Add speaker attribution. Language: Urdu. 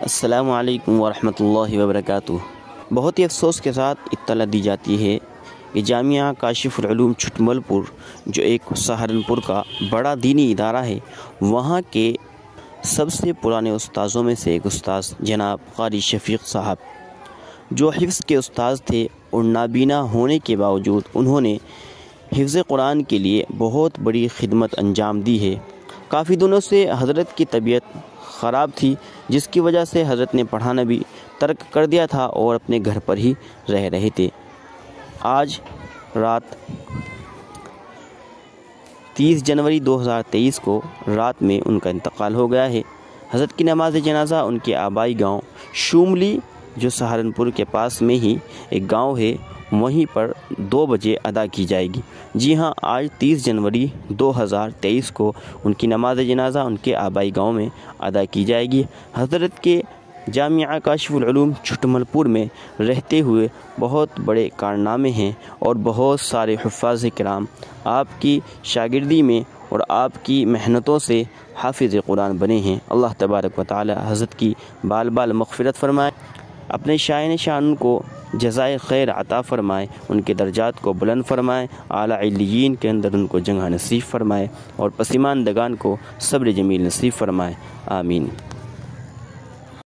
Speaker 1: السلام علیکم ورحمۃ اللہ وبرکاتہ۔ بہت ہی افسوس کے ساتھ اطلاع دی جاتی ہے کہ جامعہ کاشف العلوم چھٹمل پور جو ایک سہارنپور کا بڑا دینی ادارہ ہے، وہاں کے سب سے پرانے استاذوں میں سے ایک استاذ جناب قاری شفیق صاحب، جو حفظ کے استاذ تھے اور نابینا ہونے کے باوجود انہوں نے حفظ قرآن کے لیے بہت بڑی خدمت انجام دی ہے۔ کافی دنوں سے حضرت کی طبیعت خراب تھی، جس کی وجہ سے حضرت نے پڑھانا بھی ترک کر دیا تھا اور اپنے گھر پر ہی رہ رہے تھے۔ آج رات 30 جنوری 2023 کو رات میں ان کا انتقال ہو گیا ہے۔ حضرت کی نماز جنازہ ان کے آبائی گاؤں شوملی جو سہارنپور کے پاس میں ہی ایک گاؤں ہے، وہیں پر 2 بجے ادا کی جائے گی۔ جی ہاں، آج 30 جنوری 2023 کو ان کی نماز جنازہ ان کے آبائی گاؤں میں ادا کی جائے گی۔ حضرت کے جامعہ کاشف العلوم چھٹمل پور میں رہتے ہوئے بہت بڑے کارنامے ہیں اور بہت سارے حفاظ کرام آپ کی شاگردی میں اور آپ کی محنتوں سے حافظ قرآن بنے ہیں۔ اللہ تبارک و تعالی حضرت کی بال بال مغفرت فرمائے، اپنے شائن شان کو جزائے خیر عطا فرمائے، ان کے درجات کو بلند فرمائے، اعلیٰ علیین کے اندر ان کو جگہ نصیب فرمائے اور پسماندگان کو صبر جمیل نصیب فرمائے، آمین۔